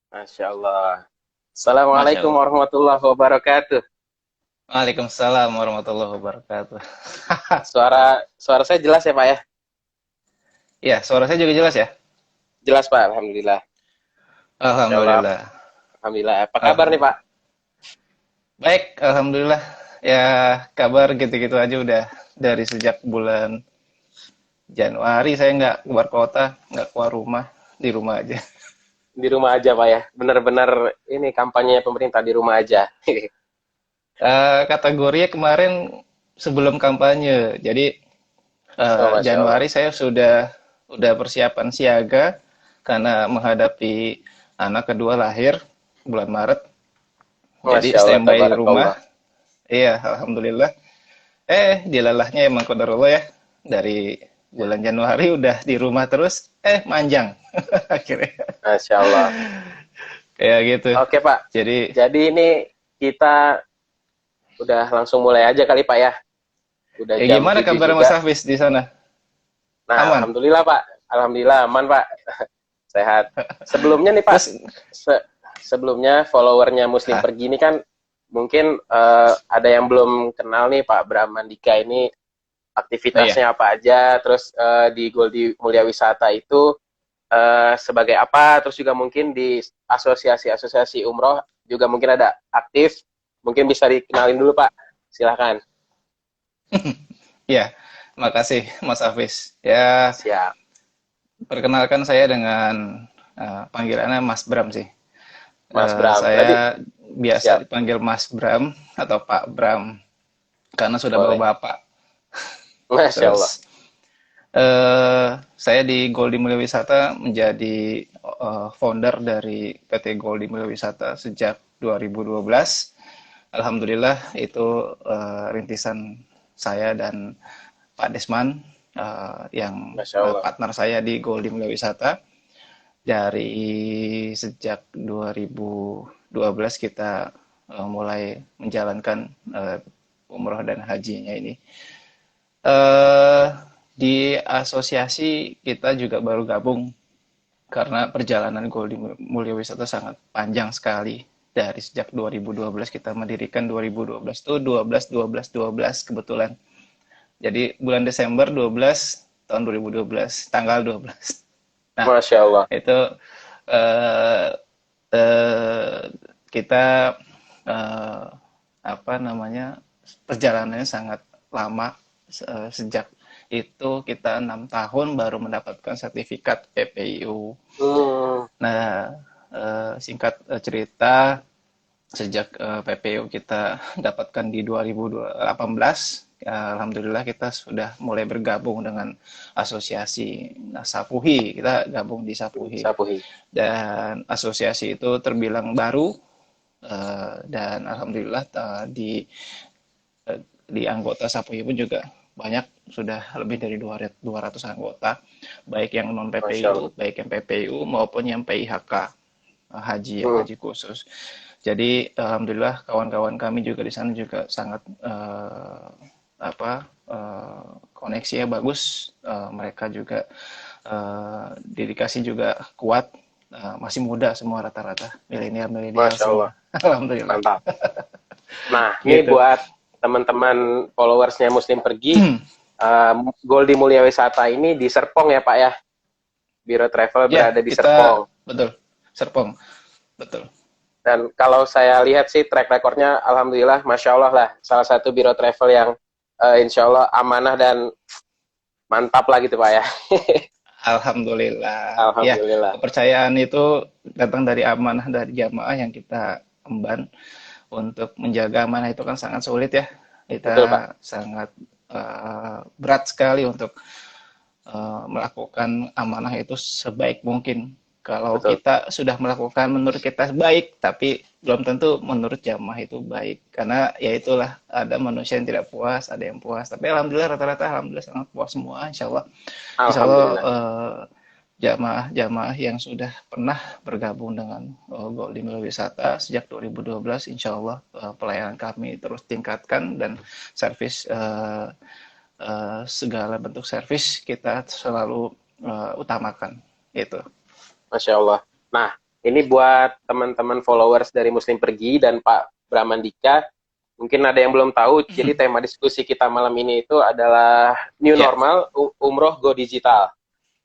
Masya Allah. Masya Assalamualaikum Allah. warahmatullahi wabarakatuh. Waalaikumsalam warahmatullahi wabarakatuh. Suara suara saya jelas ya Pak ya? Ya, suara saya juga jelas ya? Jelas Pak, Alhamdulillah. Masya Allah, Alhamdulillah. Alhamdulillah. Apa kabar nih Pak? Alhamdulillah. Baik, alhamdulillah. Ya, kabar gitu-gitu aja udah dari sejak bulan Januari saya nggak keluar kota, nggak keluar rumah, di rumah aja. Di rumah aja Pak ya? Benar-benar ini kampanye pemerintah di rumah aja. Kategorinya kemarin sebelum kampanye. Jadi Oh Masya Allah. Januari saya udah persiapan siaga karena menghadapi anak kedua lahir bulan Maret. Jadi Masya Allah, standby di rumah. tabarakallah. Iya, alhamdulillah. Dilalahnya emang qadarullah ya. Dari bulan Januari udah di rumah terus, manjang akhirnya. Masya Allah. Kayak gitu. Oke Pak, Jadi, jadi ini kita udah langsung mulai aja kali Pak ya. Udah ya jam gimana 7 kabar Mas juga. Hafiz di sana? Nah, Aman. Alhamdulillah Pak. Alhamdulillah aman Pak. Sehat. Sebelumnya nih Pak, Terus, sebelumnya followernya Muslim ah, Pergi ini kan mungkin ada yang belum kenal nih Pak Bram Mandika ini oh iya. aktivitasnya apa aja, terus di Goldi Mulia Wisata itu sebagai apa, terus juga mungkin di asosiasi-asosiasi umroh juga mungkin ada aktif, mungkin bisa dikenalin dulu Pak, silahkan. Ya, makasih Mas Hafiz. Ya, Siap, perkenalkan saya dengan panggilannya Mas Bram sih. Mas Bram. Berarti Saya biasa siap, dipanggil Mas Bram atau Pak Bram karena sudah boleh. bapak-bapak. Masya Allah. Terus saya di Goldi Mulia Wisata menjadi founder dari PT Goldi Mulia Wisata sejak 2012. Alhamdulillah itu rintisan saya dan Pak Desman yang Masya Allah. partner saya di Goldi Mulia Wisata. Dari sejak 2012 kita mulai menjalankan umroh dan hajinya ini. Eh, di asosiasi kita juga baru gabung karena perjalanan Goldi Mulia Wisata sangat panjang sekali. Dari sejak 2012 kita mendirikan 2012 tuh 12 12 12 kebetulan. Jadi bulan Desember 12 tahun 2012 tanggal 12. Nah, Masya Allah. itu eh, eh, kita eh, apa namanya perjalanannya sangat lama. Sejak itu kita 6 tahun baru mendapatkan sertifikat PPIU. Hmm, Nah, singkat cerita, sejak PPIU kita dapatkan di 2018, alhamdulillah kita sudah mulai bergabung dengan asosiasi Sapuhi. Kita gabung di Sapuhi. Sapuhi. Dan asosiasi itu terbilang baru, dan alhamdulillah di anggota Sapuhi pun juga banyak, sudah lebih dari 200 anggota, baik yang non Masya Allah. PPIU, baik yang PPIU maupun yang PIHK, haji yang Hmm, haji khusus. Jadi alhamdulillah kawan-kawan kami juga di sana juga sangat koneksinya bagus. Mereka juga dedikasi juga kuat. Masih muda semua rata-rata, milenial Masya Allah. semua. Alhamdulillah. Mantap. Nah, ini Gitu. buat teman-teman followersnya Muslim Pergi, Goldi Mulia Wisata ini di Serpong ya Pak ya. Biro Travel Ya, berada di kita Serpong. betul. Serpong, betul. Dan kalau saya lihat sih track recordnya, Alhamdulillah, Masya Allah lah. Salah satu biro travel yang insya Allah amanah dan mantap lah gitu Pak ya. Alhamdulillah. Ya, Alhamdulillah. kepercayaan itu datang dari amanah dari jamaah yang kita emban. Untuk menjaga amanah itu kan sangat sulit ya. Betul Pak. Kita sangat berat sekali untuk melakukan amanah itu sebaik mungkin. Kalau Betul. kita sudah melakukan menurut kita baik, tapi belum tentu menurut jamaah itu baik. Karena ya itulah, ada manusia yang tidak puas, ada yang puas. Tapi alhamdulillah rata-rata alhamdulillah sangat puas semua, insya Allah. Insya Allah Alhamdulillah. jamaah-jamaah yang sudah pernah bergabung dengan Goldi Milo Wisata sejak 2012, insya Allah pelayanan kami terus tingkatkan dan servis segala bentuk servis kita selalu utamakan itu. Masya Allah. Nah, Ini buat teman-teman followers dari Muslim Pergi dan Pak Bramandika, mungkin ada yang belum tahu, jadi tema diskusi kita malam ini itu adalah New Ya, Normal, Umroh Go Digital.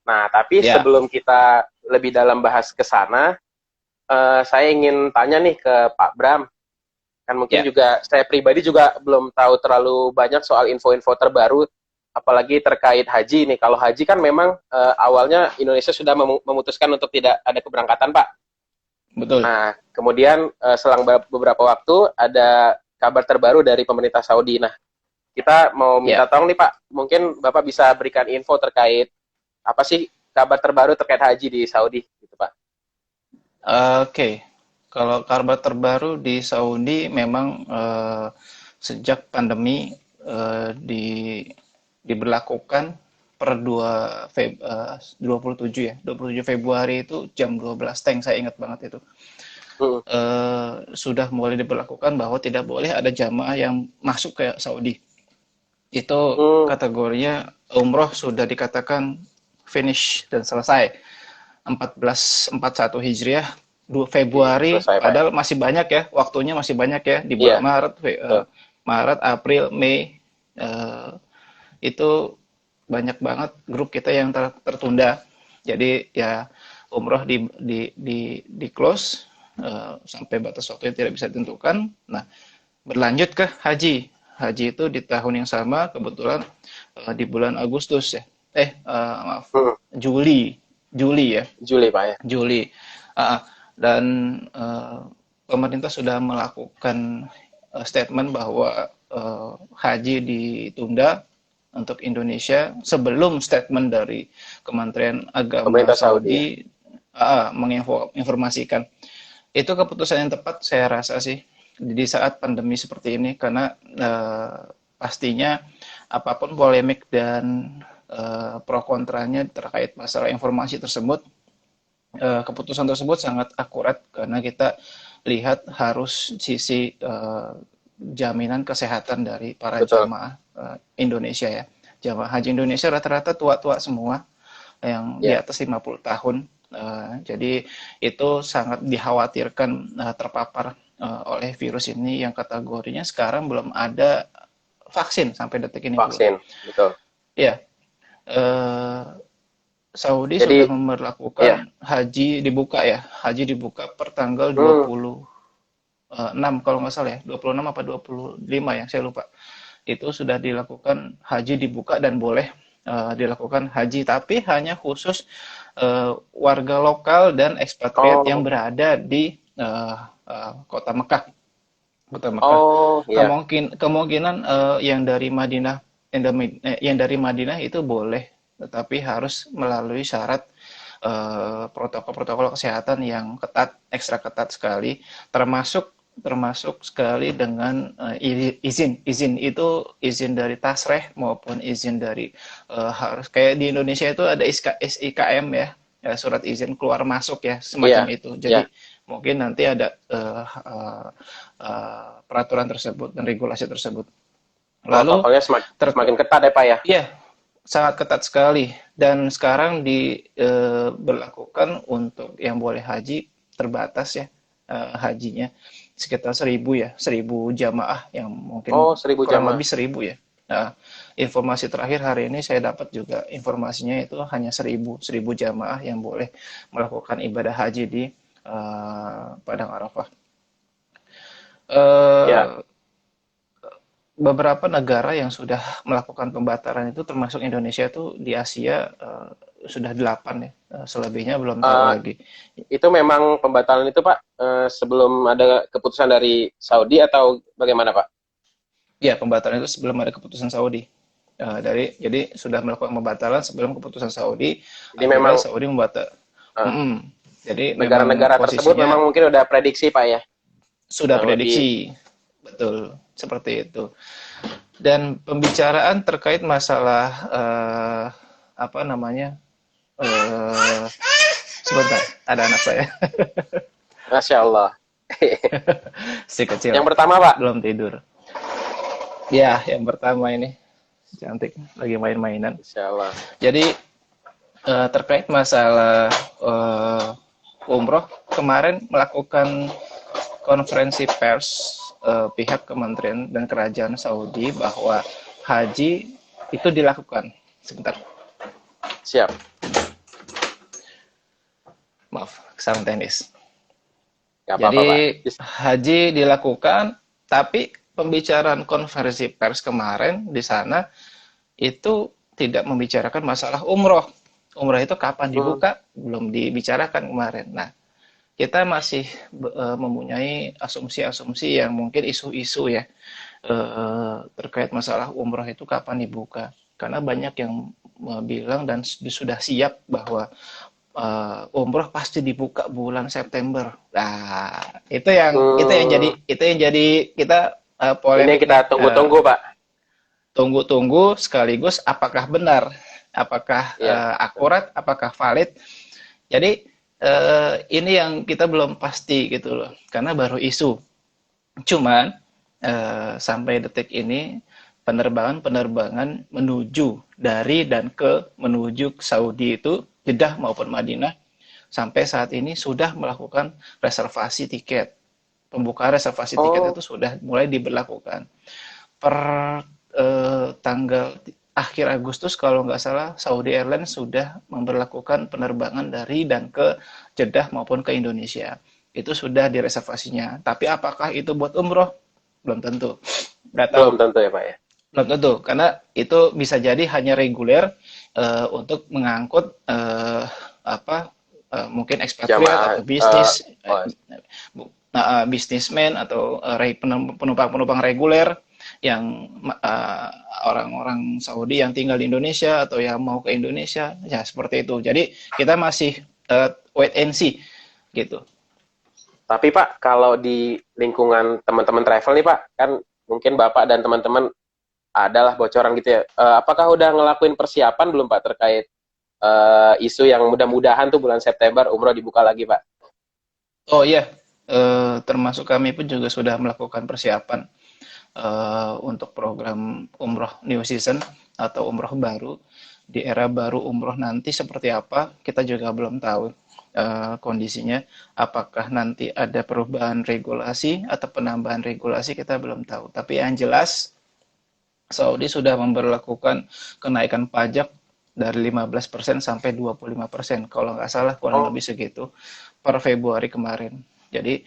Nah, tapi ya. sebelum kita lebih dalam bahas ke sana, saya ingin tanya nih ke Pak Bram, kan mungkin Ya, juga saya pribadi juga belum tahu terlalu banyak soal info-info terbaru, apalagi terkait haji nih. Kalau haji kan memang awalnya Indonesia sudah memutuskan untuk tidak ada keberangkatan, Pak. betul. Nah, kemudian selang beberapa waktu ada kabar terbaru dari pemerintah Saudi. Nah, kita mau minta Ya. tolong nih Pak, mungkin Bapak bisa berikan info terkait apa sih kabar terbaru terkait haji di Saudi, gitu Pak. Oke, kalau kabar terbaru di Saudi memang sejak pandemi diberlakukan per 27 ya, 27 Februari itu jam 12 teng, saya ingat banget itu. Hmm. Sudah mulai diberlakukan bahwa tidak boleh ada jamaah yang masuk ke Saudi. Itu Hmm. kategorinya umroh sudah dikatakan finish dan selesai. 1441 Hijriah 2 Februari, Selesai Pak ya. padahal masih banyak ya, waktunya masih banyak ya di bulan Iya, Maret, betul. Maret, April, Mei, eh, itu banyak banget grup kita yang tertunda. Jadi ya umroh di close sampai batas waktu yang tidak bisa ditentukan. Nah, berlanjut ke haji. Haji itu di tahun yang sama kebetulan di bulan Agustus ya. Maaf, Hmm. Juli, Juli ya. Juli Pak ya. Juli. Ah, dan pemerintah sudah melakukan statement bahwa haji ditunda untuk Indonesia sebelum statement dari Kementerian Agama Pemerintah Saudi ya. Saudi menginformasikan. Itu keputusan yang tepat saya rasa sih di saat pandemi seperti ini karena pastinya apapun polemik dan pro kontranya terkait masalah informasi tersebut, keputusan tersebut sangat akurat karena kita lihat harus sisi jaminan kesehatan dari para Betul. jamaah Indonesia ya. Jamaah haji Indonesia rata-rata tua-tua semua yang di Ya. atas 50 tahun. Jadi itu sangat dikhawatirkan terpapar oleh virus ini yang kategorinya sekarang belum ada vaksin sampai detik ini belum. Vaksin, betul. Ya, eh, Saudi sudah Jadi ya. memperlakukan haji dibuka ya. Haji dibuka per tanggal Hmm. 26 kalau nggak salah ya. 26 apa 25 ya, saya lupa. Itu sudah dilakukan haji dibuka dan boleh dilakukan haji. Tapi hanya khusus warga lokal dan ekspatriat yang Oh. berada di kota Mekah. Kota Mekah. Oh, ya. Kemungkinan yang dari Madinah itu boleh, tetapi harus melalui syarat protokol-protokol kesehatan yang ketat, ekstra ketat sekali, termasuk termasuk sekali dengan izin itu izin dari Tasreh maupun izin dari harus kayak di Indonesia itu ada SIKM ya, surat izin keluar masuk ya semacam Iya. itu. Ya. Jadi mungkin nanti ada peraturan tersebut dan regulasi tersebut. Lalu Protokolnya ter semakin ketat ya Pak ya. ya sangat ketat sekali dan sekarang diberlakukan untuk yang boleh haji terbatas ya, hajinya sekitar 1.000 ya, 1.000 jamaah yang mungkin Oh, 1.000 kurang jamaah. lebih 1.000 ya. Nah, informasi terakhir hari ini saya dapat juga informasinya itu hanya 1.000 jamaah yang boleh melakukan ibadah haji di Padang Arafah. Ya. Eh, Beberapa negara yang sudah melakukan pembatalan itu termasuk Indonesia itu di Asia sudah 8 ya. Selebihnya belum tahu Eh, lagi. itu memang pembatalan itu Pak sebelum ada keputusan dari Saudi atau bagaimana Pak? Ya, pembatalan itu sebelum ada keputusan Saudi. Jadi sudah melakukan pembatalan sebelum keputusan Saudi, Jadi akhirnya memang Saudi membatal. eh, Jadi memang negara-negara tersebut posisinya memang mungkin udah prediksi Pak ya, sudah kurang lebih. prediksi. Betul, seperti itu. Dan pembicaraan terkait masalah apa namanya? eh Sebentar, ada anak saya. Masya Allah. Si kecil, Yang pertama Pak. belum tidur. Ya, yang pertama ini. Cantik, lagi main-mainan. Masya Allah. Jadi, terkait masalah umroh, kemarin melakukan konferensi pers pihak Kementerian dan Kerajaan Saudi bahwa haji itu dilakukan. Sebentar, Siap. maaf, kesalahan teknis. Nggak apa-apa, Jadi Pak. haji dilakukan, tapi pembicaraan konferensi pers kemarin di sana itu tidak membicarakan masalah umroh. Umroh itu kapan dibuka belum dibicarakan kemarin. Nah, kita masih mempunyai asumsi-asumsi yang mungkin isu-isu ya terkait masalah umroh itu kapan dibuka. Karena banyak yang bilang dan sudah siap bahwa umroh pasti dibuka bulan September. Nah, itu yang jadi kita Ini polemik yang kita nih. tunggu-tunggu, Pak. Tunggu-tunggu sekaligus apakah benar, apakah Iya. akurat, apakah valid. Jadi ini yang kita belum pasti gitu loh, karena baru isu. Cuman sampai detik ini penerbangan menuju dari dan ke menuju Saudi itu Jeddah maupun Madinah sampai saat ini sudah melakukan reservasi tiket. Pembukaan reservasi tiket Oh, itu sudah mulai diberlakukan. Per tanggal akhir Agustus kalau nggak salah Saudi Airlines sudah memberlakukan penerbangan dari dan ke Jeddah maupun ke Indonesia. Itu sudah direservasinya. Tapi apakah itu buat umroh? Belum tentu. Nggak tahu. belum tentu ya, Pak ya. Belum tentu. Karena itu bisa jadi hanya reguler untuk mengangkut mungkin ekspatriat Jamaah. atau bisnis, Oh, bisnismen atau penumpang-penumpang reguler yang orang-orang Saudi yang tinggal di Indonesia atau yang mau ke Indonesia, ya seperti itu. Jadi kita masih wait and see gitu. tapi Pak, kalau di lingkungan teman-teman travel nih Pak, kan mungkin Bapak dan teman-teman adalah bocoran gitu ya. Apakah udah ngelakuin persiapan belum Pak terkait isu yang mudah-mudahan tuh bulan September umroh dibuka lagi Pak? Oh iya, termasuk kami pun juga sudah melakukan persiapan untuk program umroh new season atau umroh baru. Di era baru umroh nanti seperti apa, kita juga belum tahu kondisinya. Apakah nanti ada perubahan regulasi atau penambahan regulasi, kita belum tahu. Tapi yang jelas, Saudi sudah memberlakukan kenaikan pajak dari 15% sampai 25%, kalau nggak salah kurang Oh, lebih segitu, per Februari kemarin. Jadi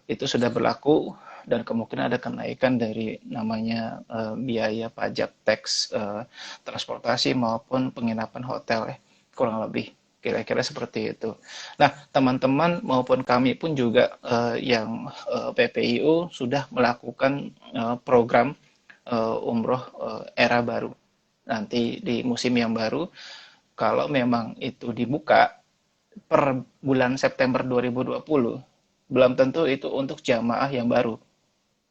itu sudah berlaku dan kemungkinan ada kenaikan dari namanya biaya pajak tax transportasi maupun penginapan hotel ya, kurang lebih kira-kira seperti itu. Nah, teman-teman maupun kami pun juga yang PPIU sudah melakukan program umroh era baru. Nanti di musim yang baru, kalau memang itu dibuka per bulan September 2020, belum tentu itu untuk jamaah yang baru.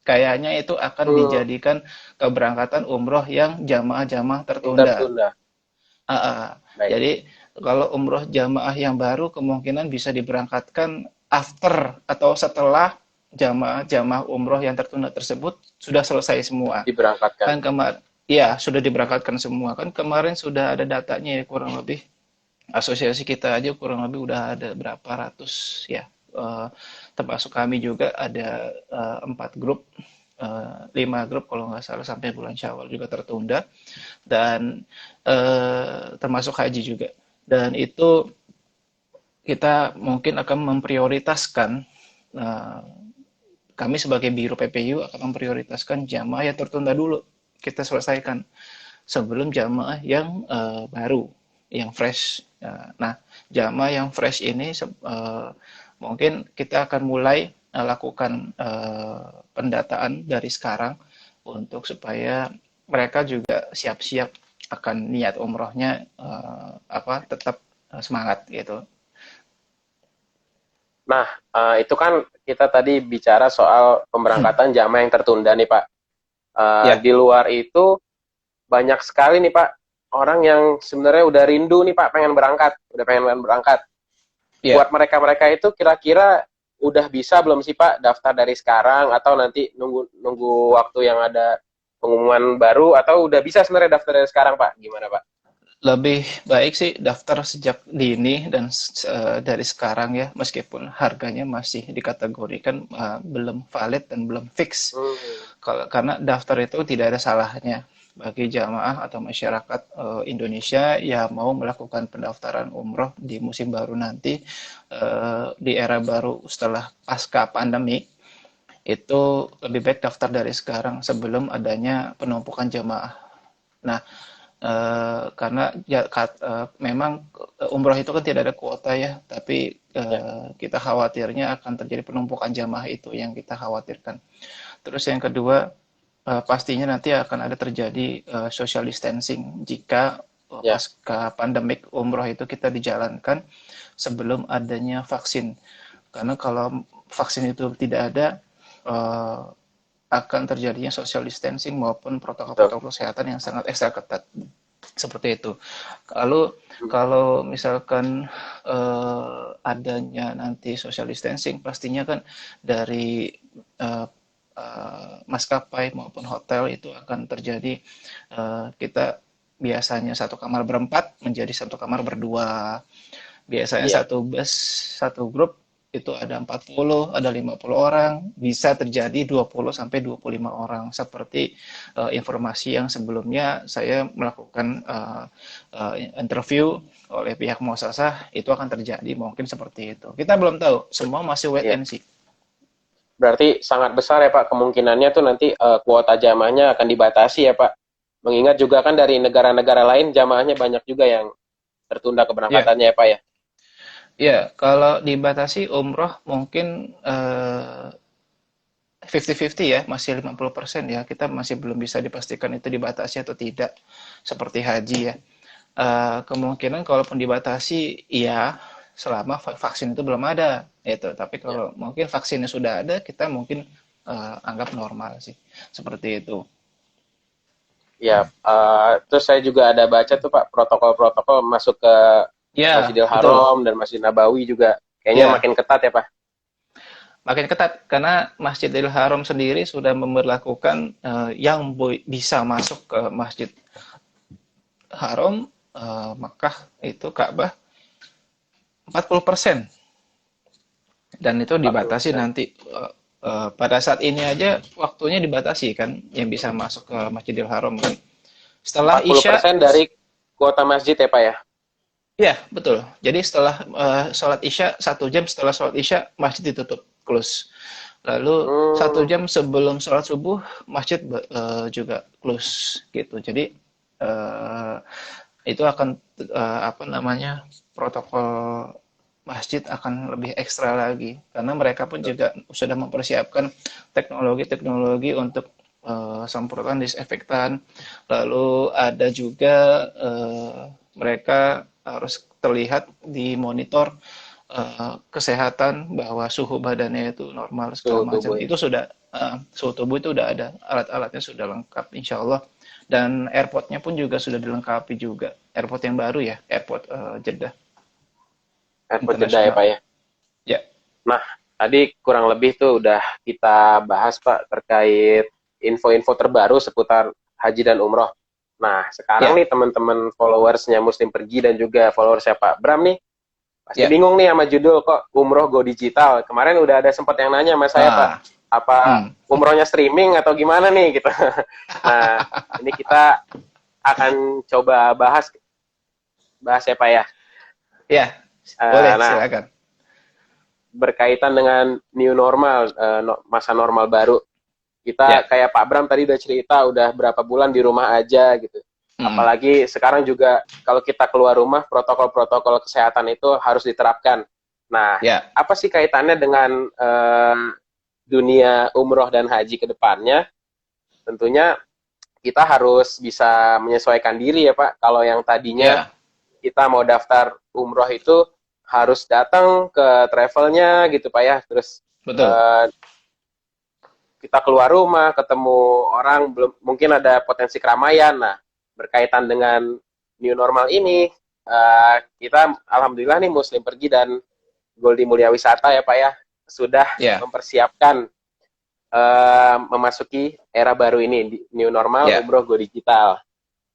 Kayaknya itu akan dijadikan keberangkatan umroh yang jamaah-jamaah tertunda. tertunda. Baik. Jadi kalau umroh jamaah yang baru kemungkinan bisa diberangkatkan after atau setelah jamaah-jamaah umroh yang tertunda tersebut sudah selesai semua. Diberangkatkan. Kan kemarin, ya sudah diberangkatkan semua. Kan kemarin sudah ada datanya ya kurang lebih. Asosiasi kita aja kurang lebih udah ada berapa ratus ya. Termasuk kami juga ada 4 grup, 5 grup kalau nggak salah sampai bulan Syawal juga tertunda dan termasuk haji juga. Dan itu kita mungkin akan memprioritaskan kami sebagai Biro PPU akan memprioritaskan jamaah yang tertunda dulu kita selesaikan sebelum jamaah yang baru, yang fresh. Nah, jamaah yang fresh ini mungkin kita akan mulai lakukan pendataan dari sekarang untuk supaya mereka juga siap-siap akan niat umrohnya tetap semangat gitu. Nah, itu kan kita tadi bicara soal pemberangkatan jamaah yang tertunda nih Pak. Ya. Di luar itu banyak sekali nih Pak orang yang sebenarnya udah rindu nih Pak pengen berangkat. Ya. Buat mereka-mereka itu kira-kira udah bisa belum sih Pak daftar dari sekarang atau nanti nunggu waktu yang ada pengumuman baru atau udah bisa sebenarnya daftar dari sekarang Pak? Gimana Pak? Lebih baik sih daftar sejak dini dan dari sekarang ya, meskipun harganya masih dikategorikan belum valid dan belum fix. Hmm, Karena daftar itu tidak ada salahnya bagi jamaah atau masyarakat Indonesia yang mau melakukan pendaftaran umroh di musim baru nanti, di era baru setelah pasca pandemi. Itu lebih baik daftar dari sekarang sebelum adanya penumpukan jamaah. Nah, karena ya, memang umroh itu kan tidak ada kuota ya, tapi ya, kita khawatirnya akan terjadi penumpukan jamaah, itu yang kita khawatirkan. Terus yang kedua, pastinya nanti akan ada terjadi social distancing jika ya, pasca pandemik umroh itu kita dijalankan sebelum adanya vaksin. Karena kalau vaksin itu tidak ada, eh, akan terjadinya social distancing maupun betul. protokol-protokol kesehatan yang sangat ekstra ketat. Seperti itu. Kalau Hmm, kalau misalkan adanya nanti social distancing, pastinya kan dari eh, maskapai maupun hotel itu akan terjadi, kita biasanya satu kamar berempat menjadi satu kamar berdua. Biasanya iya, satu bus, satu grup itu ada 40, ada 50 orang, bisa terjadi 20 sampai 25 orang. Seperti informasi yang sebelumnya saya melakukan interview oleh pihak muasasah, itu akan terjadi mungkin seperti itu. Kita belum tahu, semua masih wait iya. and see. Berarti sangat besar ya Pak kemungkinannya tuh nanti kuota jamaahnya akan dibatasi ya Pak. Mengingat juga kan dari negara-negara lain jamaahnya banyak juga yang tertunda Ya, keberangkatannya ya Pak ya. ya, kalau dibatasi umroh mungkin 50-50 ya, masih 50% ya. Kita masih belum bisa dipastikan itu dibatasi atau tidak, seperti haji ya. Kemungkinan kalaupun dibatasi, ya selama vaksin itu belum ada, itu. Tapi Ya, kalau mungkin vaksinnya sudah ada, kita mungkin anggap normal sih, seperti itu. ya. Terus saya juga ada baca tuh Pak protokol-protokol masuk ke Ya, Masjidil betul. Haram dan Masjid Nabawi juga kayaknya Ya, makin ketat ya Pak. makin ketat karena Masjidil Haram sendiri sudah memberlakukan yang bisa masuk ke Masjid Haram, Makkah itu Ka'bah 40%. Dan itu dibatasi 40%. nanti, pada saat ini aja waktunya dibatasi kan yang bisa masuk ke Masjidil Haram kan. Setelah Isya, 40% dari kuota masjid ya Pak ya. ya betul. Jadi setelah sholat Isya, 1 jam setelah sholat Isya, masjid ditutup, close. Lalu satu Hmm, jam sebelum sholat subuh, masjid juga close gitu. Jadi eh, itu akan apa namanya, protokol masjid akan lebih ekstra lagi karena mereka pun betul. juga sudah mempersiapkan teknologi-teknologi untuk semprotan disinfektan. Lalu ada juga mereka harus terlihat di monitor kesehatan bahwa suhu badannya itu normal segala Suhu macam. tubuh ya. Itu sudah suhu tubuh itu udah ada, alat-alatnya sudah lengkap insya Allah. Dan airportnya pun juga sudah dilengkapi juga. Airport yang baru ya, airport Jeddah Airport Jeddah ya Pak Internasional. ya. Ya, Nah, tadi kurang lebih tuh udah kita bahas Pak terkait info-info terbaru seputar haji dan umroh. Nah, sekarang ya, nih teman-teman followersnya Muslim Pergi dan juga followersnya Pak Bram nih, pasti ya. bingung nih sama judul kok umroh go digital. Kemarin udah ada sempat yang nanya sama saya Pak, Ah, apa hmm. umrohnya streaming atau gimana nih gitu. Nah, ini kita akan coba bahas bahas ya Pak ya. Ya, boleh Nah, silakan. berkaitan dengan new normal, masa normal baru. Kita Ya, kayak Pak Bram tadi udah cerita, udah berapa bulan di rumah aja gitu. hmm. Apalagi sekarang juga kalau kita keluar rumah, protokol-protokol kesehatan itu harus diterapkan. Nah, Ya, apa sih kaitannya dengan dunia umroh dan haji ke depannya? Tentunya kita harus bisa menyesuaikan diri ya Pak. Kalau yang tadinya ya, kita mau daftar umroh itu harus datang ke travelnya gitu Pak ya. Terus betul. eh, kita keluar rumah, ketemu orang, belum mungkin ada potensi keramaian. Nah, berkaitan dengan new normal ini, kita alhamdulillah nih Muslim Pergi dan Goldi Mulia Wisata ya Pak ya, sudah Ya, mempersiapkan memasuki era baru ini, new normal ya, umroh go digital.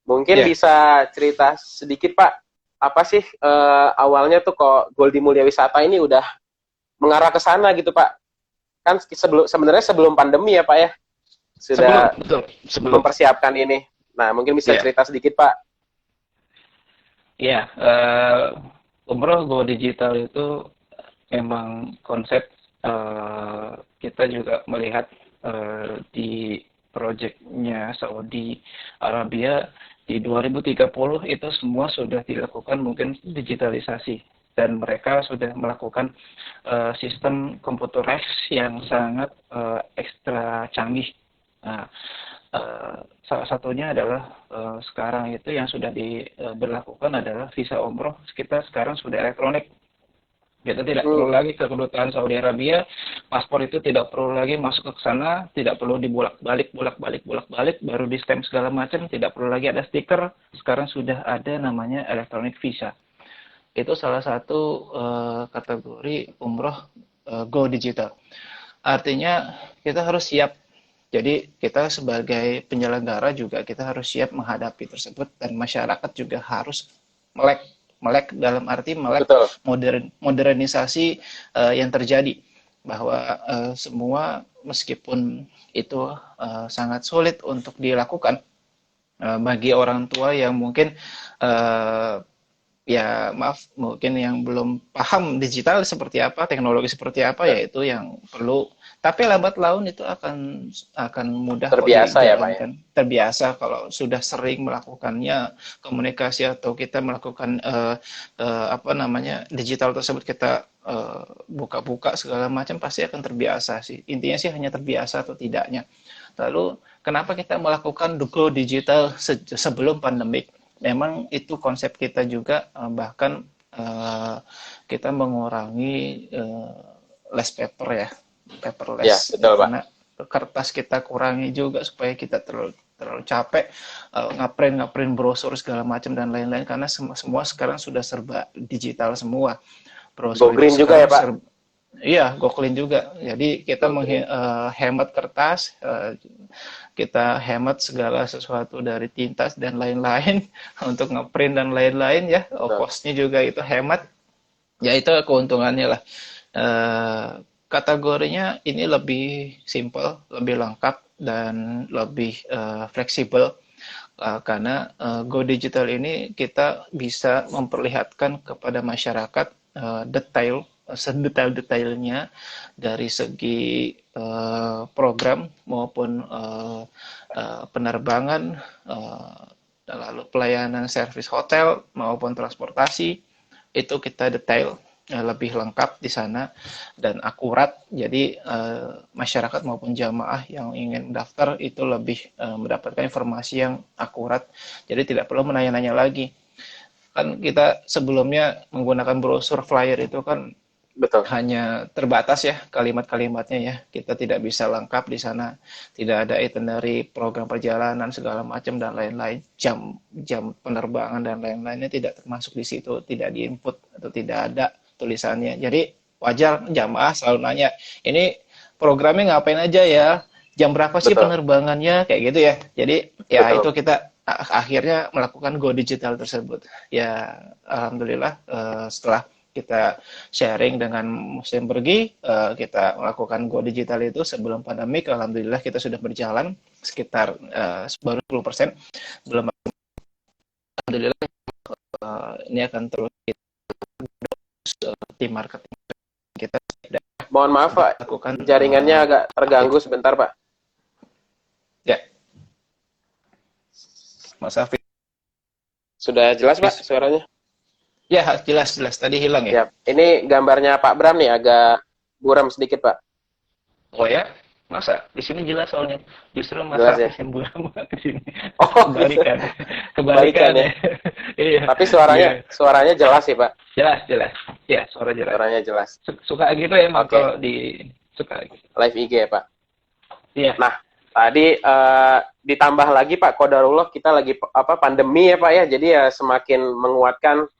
Mungkin Ya, bisa cerita sedikit Pak, apa sih awalnya tuh kok Goldie Mulia Wisata ini udah mengarah ke sana gitu Pak? Kan sebenarnya sebelum pandemi ya Pak ya, sebelum, sudah betul, sebelum. mempersiapkan ini. Nah, mungkin bisa Ya, cerita sedikit Pak. ya. Umroh Go Digital itu memang konsep kita juga melihat di proyeknya Saudi Arabia di 2030 itu semua sudah dilakukan mungkin digitalisasi dan mereka sudah melakukan sistem computerized yang sangat ekstra canggih. Nah, salah satunya adalah sekarang itu yang sudah diberlakukan adalah visa umroh kita sekarang sudah elektronik. Kita tidak Hmm, perlu lagi ke kedutaan Saudi Arabia, paspor itu tidak perlu lagi masuk ke sana, tidak perlu bolak-balik, baru di stamp segala macam, tidak perlu lagi ada stiker. Sekarang sudah ada namanya electronic visa. Itu salah satu kategori umroh go digital. Artinya kita harus siap. Jadi kita sebagai penyelenggara juga kita harus siap menghadapi tersebut dan masyarakat juga harus melek melek dalam arti melek betul. modernisasi yang terjadi bahwa semua meskipun itu sangat sulit untuk dilakukan bagi orang tua yang mungkin uh, ya maaf mungkin yang belum paham digital seperti apa teknologi seperti apa ya itu yang perlu tapi lambat laun itu akan mudah kok Terbiasa ya Pak ya. dijalankan terbiasa kalau sudah sering melakukannya komunikasi atau kita melakukan apa namanya digital tersebut kita buka-buka segala macam pasti akan terbiasa sih intinya sih hanya terbiasa atau tidaknya lalu kenapa kita melakukan go digital sebelum pandemik memang itu konsep kita juga bahkan kita mengurangi less paper ya Ya, paperless betul Pak. karena kertas kita kurangi juga supaya kita terlalu capek ngaprint brosur segala macam dan lain-lain karena semua sekarang sudah serba digital semua Go brosur itu green juga ya sekarang Pak. serba. Iya, go clean juga. Jadi kita Go green. hemat kertas, kita hemat segala sesuatu dari tinta dan lain-lain untuk ngeprint dan lain-lain ya. Betul. Cost-nya juga itu hemat. Ya itu keuntungannya lah. Kategorinya ini lebih simple, lebih lengkap dan lebih fleksibel. Karena Go Digital ini kita bisa memperlihatkan kepada masyarakat detail sedetail-detailnya dari segi program maupun penerbangan, lalu pelayanan servis hotel maupun transportasi itu kita detail lebih lengkap di sana dan akurat. Jadi masyarakat maupun jamaah yang ingin mendaftar itu lebih mendapatkan informasi yang akurat. Jadi tidak perlu menanya-nanya lagi. Kan kita sebelumnya menggunakan brosur flyer itu kan Betul. hanya terbatas ya kalimat-kalimatnya ya. Kita tidak bisa lengkap di sana. Tidak ada itinerary, program perjalanan segala macam dan lain-lain. Jam penerbangan dan lain-lainnya tidak termasuk di situ, tidak diinput atau tidak ada tulisannya. Jadi wajar jamaah selalu nanya, "Ini programnya ngapain aja ya? Jam berapa sih Betul. penerbangannya?" Kayak gitu ya. Jadi ya itu Betul. kita akhirnya melakukan go digital tersebut. Ya alhamdulillah setelah kita sharing dengan muslim pergi kita melakukan go digital itu sebelum pandemik alhamdulillah kita sudah berjalan sekitar baru 10% belum alhamdulillah ini akan terus tim marketing kita sudah Mohon maaf Pak, lakukan jaringannya agak terganggu aktif sebentar Pak. ya Mas Afif Sudah jelas Pak suaranya? ya jelas jelas tadi hilang ya. Siap. Ini gambarnya Pak Bram nih agak buram sedikit Pak. Oh ya, masa di sini jelas soalnya justru Mas Jelas ya? Hafiz yang buram di sini. Oh gitu. Kebalikan, Kebalikan kebalikan ya. ya. Iya, Tapi iya. suaranya jelas sih Pak. Jelas, jelas. Ya, suara jelas. Suaranya jelas. Suka gitu emang Oke. kalau di suka gitu. Live IG ya Pak. Iya, Nah, tadi ditambah lagi Pak Kodarullah kita lagi pandemi ya Pak ya. Jadi ya semakin menguatkan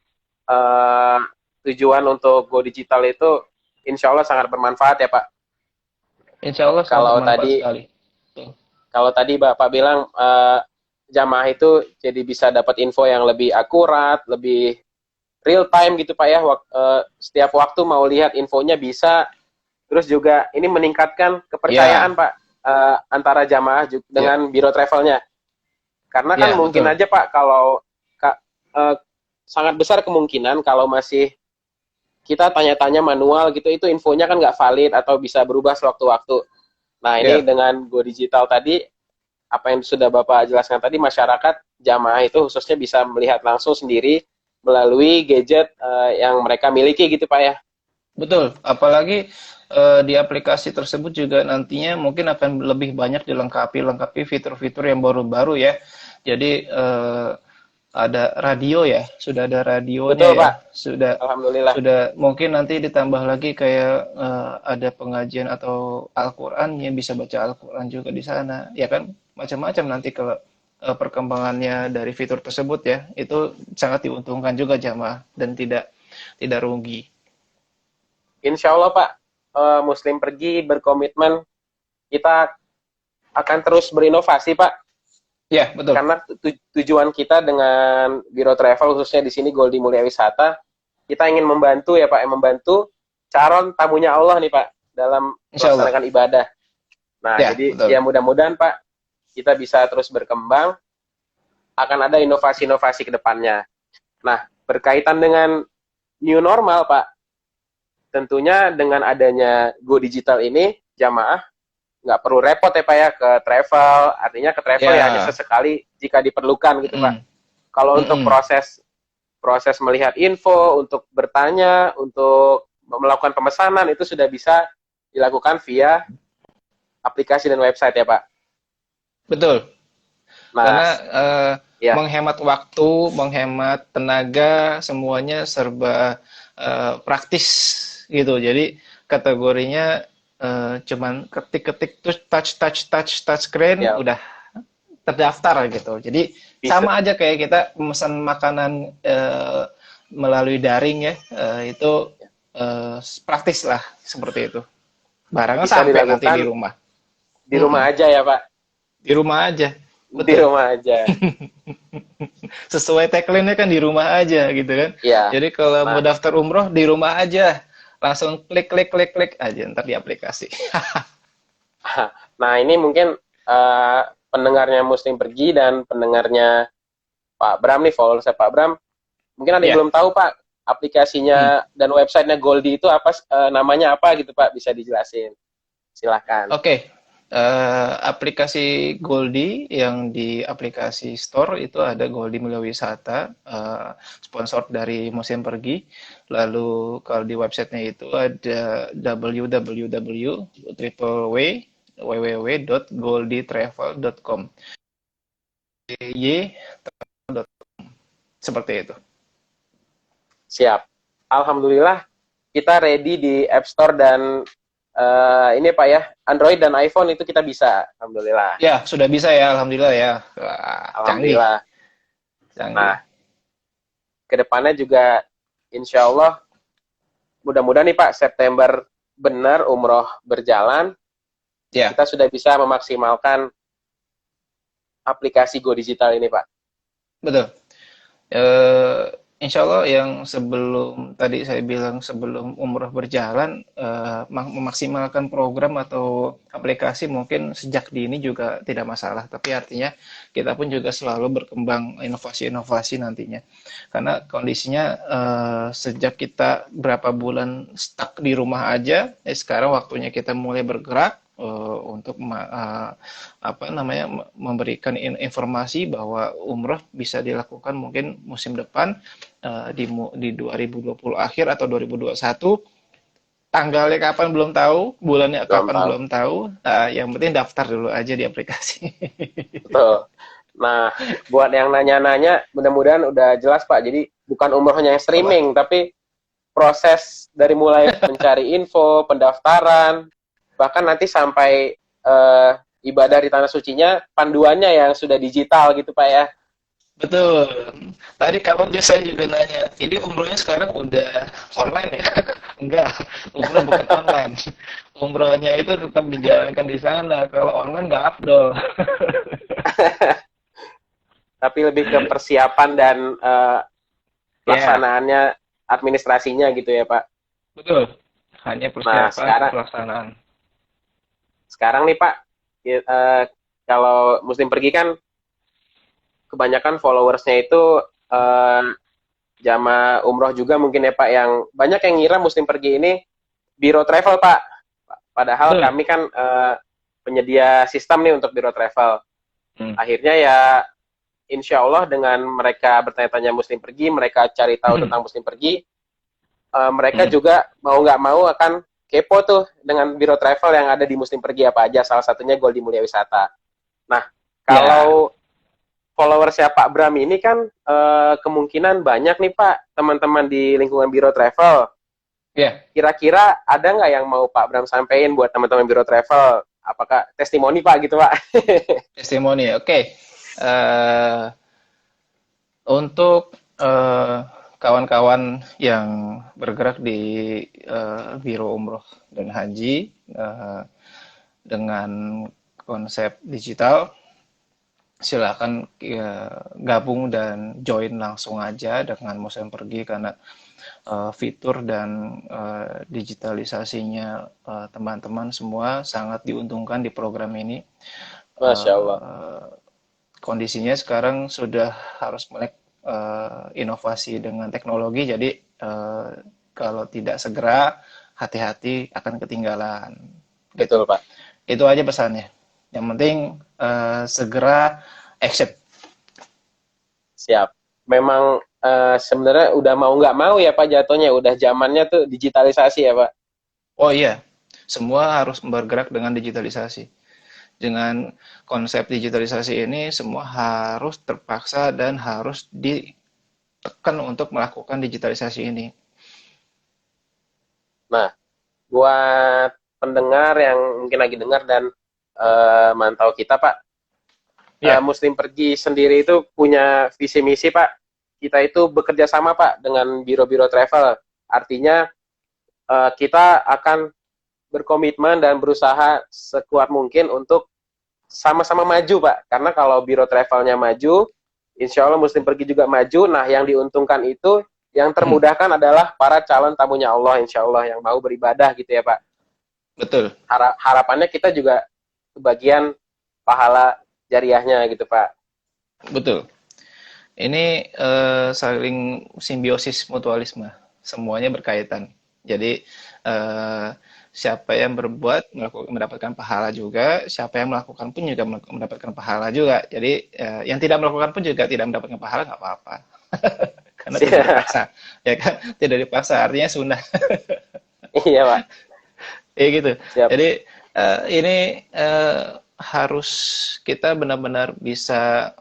eh, tujuan untuk go digital itu insya Allah sangat bermanfaat ya Pak. insya Allah sangat Kalau bermanfaat tadi sekali. Tuh. kalau tadi Bapak bilang jamaah itu jadi bisa dapat info yang lebih akurat, lebih real time gitu Pak ya. Setiap waktu mau lihat infonya bisa. Terus juga ini meningkatkan kepercayaan Ya, Pak antara jamaah ya, dengan biro travelnya. Karena kan ya, mungkin betul. aja Pak kalau eh, sangat besar kemungkinan kalau masih kita tanya-tanya manual gitu, itu infonya kan nggak valid atau bisa berubah sewaktu-waktu. Nah ini Ya, dengan Go Digital tadi, apa yang sudah Bapak jelaskan tadi, masyarakat jamaah itu khususnya bisa melihat langsung sendiri melalui gadget yang mereka miliki gitu Pak ya. betul. Apalagi di aplikasi tersebut juga nantinya mungkin akan lebih banyak lengkapi fitur-fitur yang baru-baru ya. Jadi ada radio ya, sudah ada radionya Betul ya, Pak, sudah Alhamdulillah. sudah mungkin nanti ditambah lagi kayak ada pengajian atau Al-Qur'annya, bisa baca Al-Qur'an juga di sana, ya kan? Macam-macam nanti kalau perkembangannya dari fitur tersebut ya, itu sangat diuntungkan juga jamaah dan tidak tidak rugi. Insya Allah Pak, Muslim Pergi berkomitmen kita akan terus berinovasi Pak. Ya, betul. Karena tujuan kita dengan Biro Travel khususnya di sini Goldi Mulia Wisata, kita ingin membantu ya Pak, membantu calon tamunya Allah nih Pak dalam Insya Allah. melaksanakan ibadah. Nah, Ya, jadi betul. ya mudah-mudahan Pak kita bisa terus berkembang, akan ada inovasi-inovasi ke depannya. Nah, berkaitan dengan new normal Pak, tentunya dengan adanya Go Digital ini, jamaah nggak perlu repot ya Pak ya ke travel, artinya ke travel ya hanya Ya. sesekali jika diperlukan gitu Pak. Mm-mm. Kalau untuk Mm-mm. proses melihat info, untuk bertanya, untuk melakukan pemesanan itu sudah bisa dilakukan via aplikasi dan website ya Pak. Betul. Nah, Karena ya menghemat waktu, menghemat tenaga, semuanya serba praktis gitu. Jadi kategorinya cuman ketik-ketik touch screen ya udah terdaftar gitu. Jadi bisa sama aja kayak kita pemesan makanan melalui daring ya, itu praktis lah seperti itu. Barangnya bisa sampai nanti dilakukan di Mm-mm. rumah aja ya Pak. Di rumah aja, Di betul. rumah aja. Sesuai tagline-nya kan di rumah aja gitu kan. Ya. Jadi kalau mau Nah, daftar umroh di rumah aja, langsung klik klik klik klik aja ntar di aplikasi. nah ini mungkin pendengarnya Muslim Pergi dan pendengarnya Pak Bram nih, followers Pak Bram, mungkin ada yang Ya, belum tahu Pak, hmm. aplikasinya dan websitenya Goldi itu apa, namanya apa gitu Pak, bisa dijelasin. Silahkan. Oke. Aplikasi Goldi yang di aplikasi store itu ada Goldi Mulia Wisata, sponsor dari Musim Pergi. Lalu kalau di websitenya itu ada www.golditravel.com. Y seperti itu. Siap. Alhamdulillah kita ready di App Store dan ini Pak ya, Android dan iPhone itu kita bisa. Alhamdulillah. Ya, sudah bisa ya, alhamdulillah ya. Wah, canggih, Alhamdulillah. canggih. Nah, kedepannya juga insya Allah mudah-mudahan nih Pak, September benar umroh berjalan, Ya, kita sudah bisa memaksimalkan aplikasi Go Digital ini Pak. betul. Eh, Insya Allah yang sebelum tadi saya bilang sebelum umroh berjalan memaksimalkan program atau aplikasi mungkin sejak dini juga tidak masalah. Tapi artinya kita pun juga selalu berkembang inovasi-inovasi nantinya. Karena kondisinya sejak kita berapa bulan stuck di rumah aja, sekarang waktunya kita mulai bergerak untuk apa namanya memberikan informasi bahwa umroh bisa dilakukan mungkin musim depan di 2020 akhir atau 2021. Tanggalnya kapan belum tahu, bulannya Belum kapan tahu. belum tahu. Yang penting daftar dulu aja di aplikasi. Betul. Nah, buat yang nanya-nanya, mudah-mudahan udah jelas Pak. Jadi bukan umrohnya yang Allah. streaming, tapi proses dari mulai mencari info, pendaftaran, bahkan nanti sampai ibadah di tanah sucinya, panduannya yang sudah digital gitu Pak ya. Betul. Tadi kawan saya juga nanya, ini umrohnya sekarang udah online ya? Enggak, umroh bukan online. Umrohnya itu tetap dijalankan di sana. Kalau online nggak afdol. tapi lebih ke persiapan dan Ya, pelaksanaannya, administrasinya gitu ya Pak. betul. Hanya Nah, persiapan sekarang pelaksanaan. sekarang nih Pak, kalau Muslim Pergi kan kebanyakan followersnya itu eh, jamaah umroh juga mungkin ya Pak, yang banyak yang ngira Muslim Pergi ini biro travel Pak. Padahal Betul. kami kan penyedia sistem nih untuk biro travel. Hmm. Akhirnya ya insya Allah dengan mereka bertanya-tanya Muslim Pergi, mereka cari tahu tentang Muslim Pergi, mereka Hmm. juga mau nggak mau akan kepo tuh dengan biro travel yang ada di Muslim Pergi apa aja, salah satunya Goldie Mulia Wisata. Nah, Ya, kalau followersnya Pak Bram ini kan kemungkinan banyak nih Pak, teman-teman di lingkungan biro travel. ya, Kira-kira ada nggak yang mau Pak Bram sampaikan buat teman-teman biro travel? Apakah testimoni Pak gitu Pak? testimoni. Oke. Eh, untuk kawan-kawan yang bergerak di Biro Umroh dan Haji dengan konsep digital, silakan gabung dan join langsung aja dengan Muslim Pergi karena fitur dan digitalisasinya teman-teman semua sangat diuntungkan di program ini. Masya Allah. Eh, Kondisinya sekarang sudah harus melek inovasi dengan teknologi, jadi kalau tidak segera hati-hati akan ketinggalan gitu. Betul Pak. Itu aja pesannya. Yang penting segera action. Siap. Memang sebenarnya udah mau nggak mau ya Pak jatuhnya, udah zamannya tuh digitalisasi ya Pak. Oh iya, semua harus bergerak dengan digitalisasi. Dengan konsep digitalisasi ini semua harus terpaksa dan harus ditekan untuk melakukan digitalisasi ini. Nah, buat pendengar yang mungkin lagi dengar dan mantau kita Pak, Ya, Muslim Pergi sendiri itu punya visi misi Pak. Kita itu bekerja sama Pak dengan biro-biro travel. Artinya kita akan berkomitmen dan berusaha sekuat mungkin untuk sama-sama maju Pak. Karena kalau biro travelnya maju, insya Allah Muslim Pergi juga maju. Nah, yang diuntungkan itu, yang termudahkan adalah para calon tamunya Allah, insya Allah yang mau beribadah gitu ya Pak. betul, Harapannya kita juga kebagian pahala jariahnya gitu Pak. betul. Ini saling simbiosis mutualisme, semuanya berkaitan. Jadi eh, siapa yang berbuat mendapatkan pahala juga, siapa yang melakukan pun juga mendapatkan pahala juga. Jadi yang tidak melakukan pun juga tidak mendapatkan pahala nggak apa-apa, karena tidak dipaksa, ya kan? Tidak dipaksa, artinya sunnah. Iya Pak, Ya gitu. siap. Jadi ini harus kita benar-benar bisa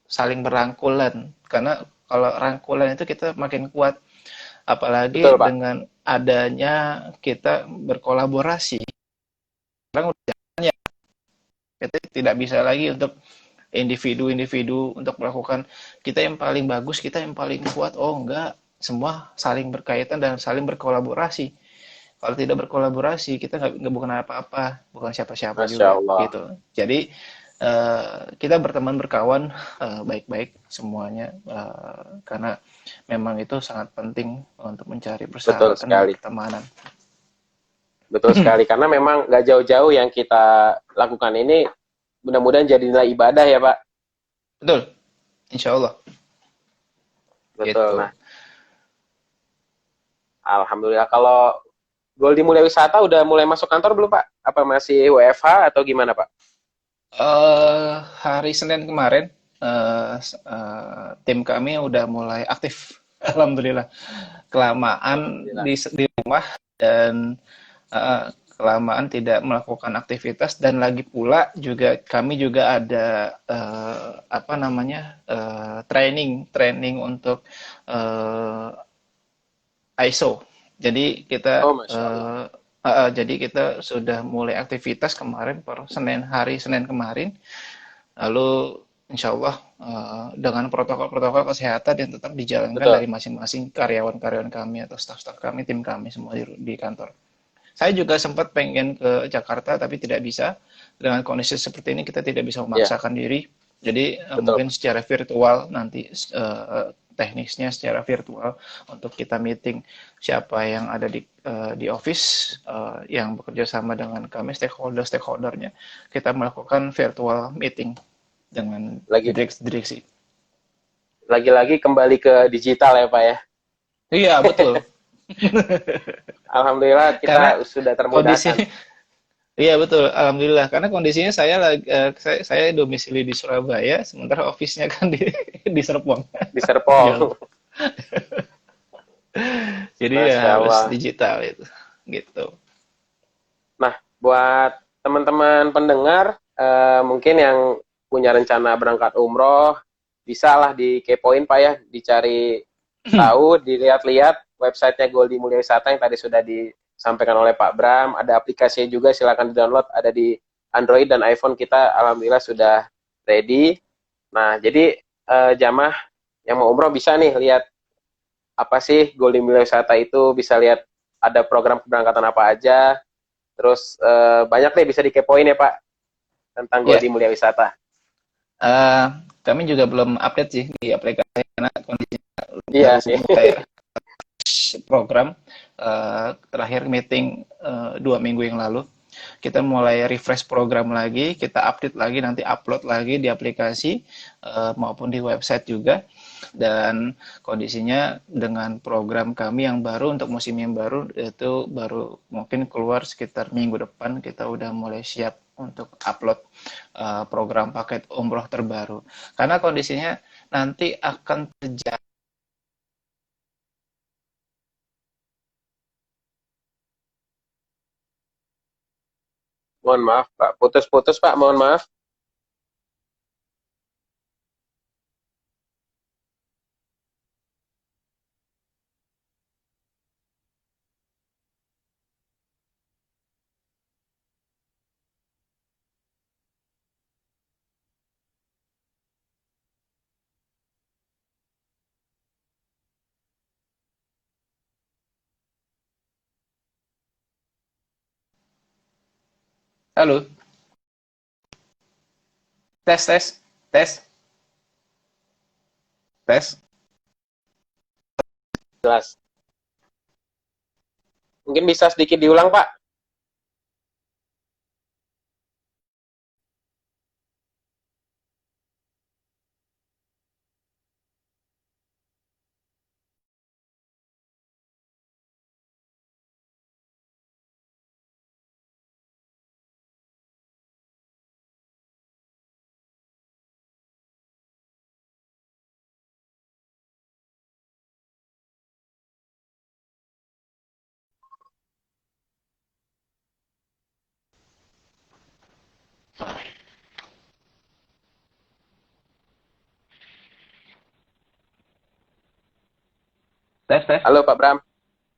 saling berangkulan karena kalau rangkulan itu kita makin kuat apalagi Betul Pak. dengan adanya kita berkolaborasi. Sekarang udah zamannya, kita tidak bisa lagi untuk individu-individu untuk melakukan kita yang paling bagus, kita yang paling kuat. Oh enggak, semua saling berkaitan dan saling berkolaborasi. Kalau tidak berkolaborasi, kita nggak bukan apa-apa, bukan siapa-siapa Masya juga, Allah. gitu. Jadi kita berteman berkawan baik-baik semuanya karena memang itu sangat penting untuk mencari Betul persahabatan dan sekali. pertemanan. Betul sekali. Karena memang nggak jauh-jauh yang kita lakukan ini mudah-mudahan jadi nilai ibadah ya Pak. Betul, insya Allah. Betul. Nah, Gitu. Alhamdulillah. Kalau Goldie Mulia Wisata udah mulai masuk kantor belum Pak? Apa masih WFH atau gimana Pak? Hari Senin kemarin tim kami udah mulai aktif. Alhamdulillah. Kelamaan Alhamdulillah. di rumah dan eh, kelamaan tidak melakukan aktivitas dan lagi pula juga kami juga ada apa namanya training training untuk eh, ISO. Jadi kita Oh, Masya Allah. jadi kita sudah mulai aktivitas kemarin per Senin hari Senin kemarin. Lalu insya Allah dengan protokol-protokol kesehatan yang tetap dijalankan Betul. dari masing-masing karyawan-karyawan kami atau staf-staf kami, tim kami semua di kantor. Saya juga sempat pengen ke Jakarta tapi tidak bisa. Dengan kondisi seperti ini kita tidak bisa Ya, memaksakan diri. Jadi betul. mungkin secara virtual nanti teknisnya secara virtual untuk kita meeting siapa yang ada di office yang bekerja sama dengan kami stakeholdernya kita melakukan virtual meeting dengan Lagi direksi. lagi-lagi kembali ke digital ya Pak ya. Iya betul. Alhamdulillah Karena kita sudah kondisi termudahkan iya betul, alhamdulillah. Karena kondisinya saya domisili di Surabaya, sementara office-nya kan di Serpong, di jauh. Serpong. Jadi ya Masya harus Allah. digital itu, gitu. Nah, buat teman-teman pendengar, mungkin yang punya rencana berangkat umroh, bisa lah dikepoin Pak ya, dicari tahu, dilihat-lihat websitenya Goldi Mulia Wisata yang tadi sudah disampaikan oleh Pak Bram. Ada aplikasinya juga, silakan di-download, ada di Android dan iPhone kita, alhamdulillah sudah ready. Nah, jadi jamaah yang mau umroh bisa nih lihat apa sih Goldi Mulia Wisata itu, bisa lihat ada program keberangkatan apa aja. Terus banyak deh bisa dikepoin ya Pak tentang Ya, Goldi Mulia Wisata. eh, kami juga belum update sih di aplikasi karena kondisi Iya baru sih. mulai program terakhir meeting 2 minggu yang lalu. Kita mulai refresh program lagi, kita update lagi, nanti upload lagi di aplikasi maupun di website juga. Dan kondisinya dengan program kami yang baru untuk musim yang baru itu baru mungkin keluar sekitar minggu depan kita udah mulai siap untuk upload program paket umroh terbaru. Karena kondisinya nanti akan terjadi. Mohon maaf Pak, putus-putus Pak, mohon maaf. Halo, tes tes tes tes. Jelas. Mungkin bisa sedikit diulang Pak. Tes, tes. Halo Pak Bram.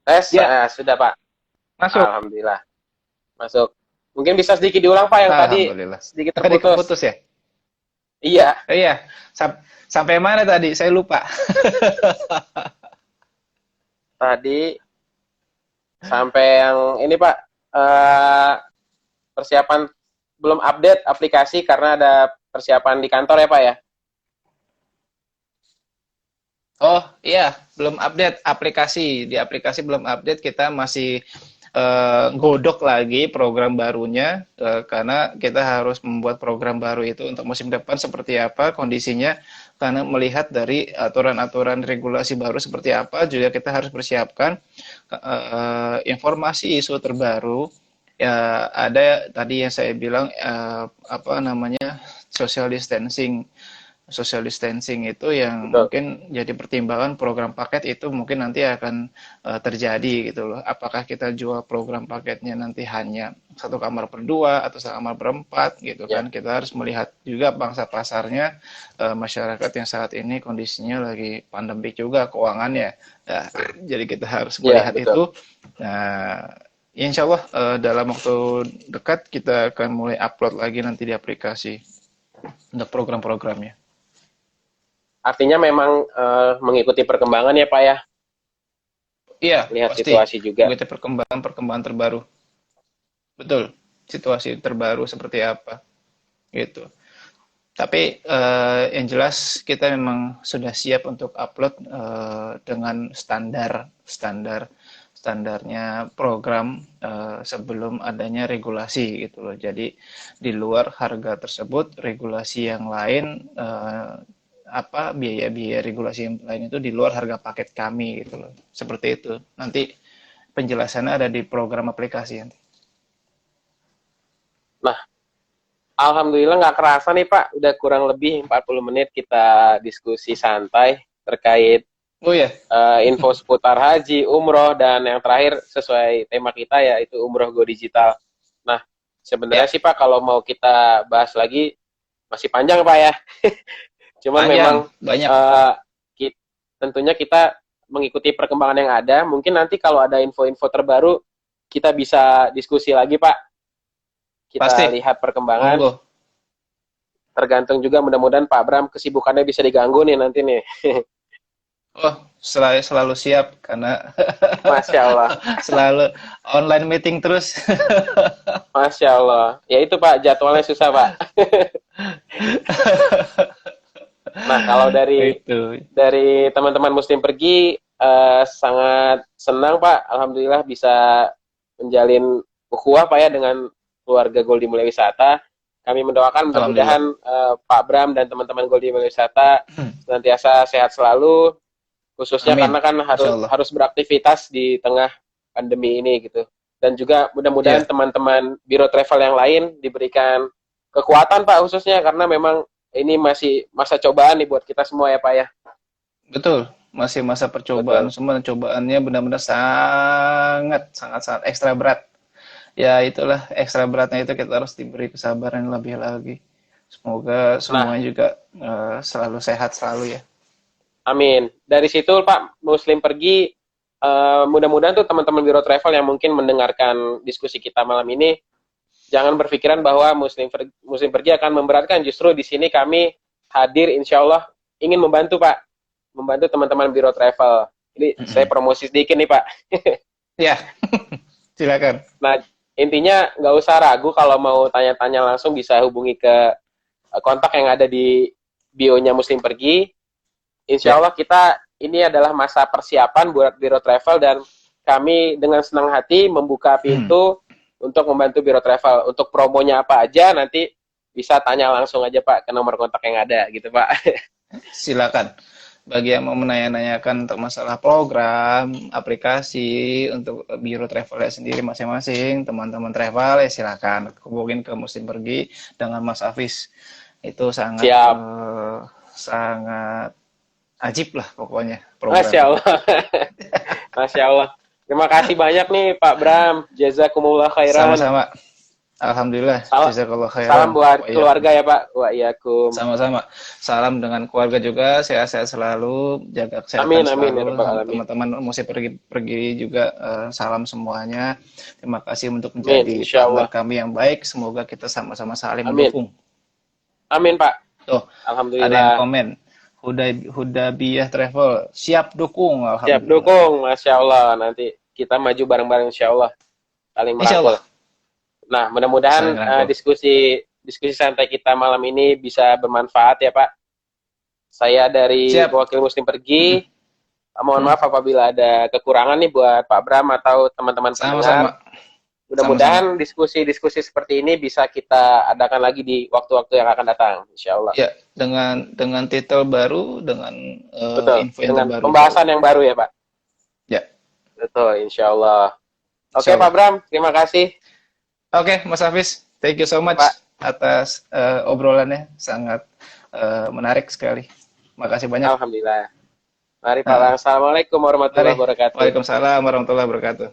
Tes, Ya, sudah Pak. masuk. Alhamdulillah. Masuk. Mungkin bisa sedikit diulang Pak yang tadi Alhamdulillah. sedikit Tadi terputus. keputus ya? Iya, Iya. Sampai mana tadi? Saya lupa. tadi sampai yang ini Pak, eh, persiapan belum update aplikasi karena ada persiapan di kantor ya Pak ya. Oh, iya, belum update aplikasi. Di aplikasi belum update, kita masih godok lagi program barunya karena kita harus membuat program baru itu untuk musim depan seperti apa kondisinya karena melihat dari aturan-aturan regulasi baru seperti apa juga kita harus persiapkan informasi isu terbaru ya ada tadi yang saya bilang apa namanya social distancing itu yang Betul. mungkin jadi pertimbangan program paket itu mungkin nanti akan terjadi gitu loh. Apakah kita jual program paketnya nanti hanya satu kamar per dua atau satu kamar per empat gitu Ya, kan. Kita harus melihat juga bangsa pasarnya masyarakat yang saat ini kondisinya lagi pandemik juga keuangannya. Nah, jadi kita harus ya melihat betul. itu. Nah, insya Allah dalam waktu dekat kita akan mulai upload lagi nanti di aplikasi untuk program-programnya. Artinya memang mengikuti perkembangan ya Pak ya, Iya, lihat pasti. situasi juga. Begitu perkembangan terbaru. Betul. Situasi terbaru seperti apa. Gitu. Tapi yang jelas kita memang sudah siap untuk upload dengan standarnya program sebelum adanya regulasi gitu loh. Jadi di luar harga tersebut regulasi yang lain apa biaya-biaya regulasi yang lain itu di luar harga paket kami gitu loh. Seperti itu. Nanti penjelasannya ada di program aplikasi nanti. Nah, alhamdulillah nggak kerasa nih Pak, udah kurang lebih 40 menit kita diskusi santai terkait Oh ya, info seputar haji, umroh, dan yang terakhir sesuai tema kita yaitu umroh go digital. Nah, sebenarnya ya, sih Pak kalau mau kita bahas lagi masih panjang Pak ya. Cuman memang panjang, banyak. uh, tentunya kita mengikuti perkembangan yang ada. Mungkin nanti kalau ada info-info terbaru kita bisa diskusi lagi Pak. Pasti, Kita lihat perkembangan. monggo. Tergantung juga mudah-mudahan Pak Bram kesibukannya bisa diganggu nih nanti nih. Oh, selalu siap karena Masya Allah. selalu online meeting terus. Masya Allah. Ya itu Pak, jadwalnya susah Pak. Nah, kalau Itu. dari teman-teman Muslim Pergi sangat senang Pak, alhamdulillah bisa menjalin ukhuwah Pak ya dengan keluarga Goldi Mulia Wisata. Kami mendoakan Alhamdulillah. mudah-mudahan Pak Bram dan teman-teman Goldi Mulia Wisata senantiasa sehat selalu, khususnya Amin. karena kan Insya harus Allah. harus beraktivitas di tengah pandemi ini gitu. Dan juga mudah-mudahan Ya, teman-teman Biro Travel yang lain diberikan kekuatan Pak khususnya karena memang ini masih masa cobaan nih buat kita semua ya Pak ya. betul. Masih masa percobaan Betul. semua dan cobaannya benar-benar sangat ekstra berat. Ya, itulah ekstra beratnya itu kita harus diberi kesabaran yang lebih lagi. Semoga Nah, semuanya juga selalu sehat selalu ya. amin. Dari situ Pak Muslim Pergi mudah-mudahan tuh teman-teman Biro Travel yang mungkin mendengarkan diskusi kita malam ini jangan berpikiran bahwa Muslim Pergi akan memberatkan. Justru di sini kami hadir insya Allah ingin membantu Pak. Membantu teman-teman Biro Travel. Ini saya promosi sedikit nih Pak. Ya, silakan. Nah, intinya nggak usah ragu kalau mau tanya-tanya langsung bisa hubungi ke kontak yang ada di bio-nya Muslim Pergi. Insya Ya. Allah kita ini adalah masa persiapan buat Biro Travel dan kami dengan senang hati membuka pintu untuk membantu Biro Travel. Untuk promonya apa aja nanti bisa tanya langsung aja Pak ke nomor kontak yang ada gitu Pak. Silakan. Bagi yang mau menanya-nanyakan untuk masalah program, aplikasi untuk biro travelnya sendiri masing-masing, teman-teman travel ya silakan hubungin ke Muslim Pergi dengan Mas Afis. Itu sangat Siap. sangat ajib lah pokoknya Masya programnya. Allah. Masya Allah. Terima kasih banyak nih Pak Bram. Jazakumullah khairan. Sama-sama. Alhamdulillah. Jazakallah Salam khairan. buat Wa iyyakum. keluarga ya Pak. Wa iyakum. Sama-sama. Salam dengan keluarga juga, sehat-sehat selalu, jaga kesehatan Amin amin ya selalu. rabbal alamin. Teman-teman musik pergi juga salam semuanya. Terima kasih untuk Amin menjadi partner insyaallah. kami yang baik. Semoga kita sama-sama saling Amin. mendukung. Amin Pak. Tuh, ada yang Alhamdulillah. komen. Hudabiyah Travel siap dukung, Siap alhamdulillah. dukung. Masya Allah. Nanti kita maju bareng-bareng insyaallah. Saling Insya merangkul. Allah, Nah, mudah-mudahan saling rangkul. diskusi santai kita malam ini bisa bermanfaat ya Pak. Saya dari Siap. Wakil Muslim Pergi. Mohon maaf apabila ada kekurangan nih buat Pak Bram atau teman-teman pendengar. Sama-sama. Mudah-mudahan diskusi-diskusi seperti ini bisa kita adakan lagi di waktu-waktu yang akan datang, insya Allah. Ya, dengan titel baru, dengan Betul, info yang dengan terbaru. pembahasan yang baru ya Pak. Ya, Betul, insya Allah. Oke insya Allah. Pak Bram, terima kasih. Oke, Mas Hafiz, thank you so much Pak. atas obrolannya, sangat menarik sekali. Makasih banyak. Alhamdulillah. Mari Pak Bram. Assalamualaikum warahmatullahi Mari. wabarakatuh. Waalaikumsalam warahmatullahi wabarakatuh.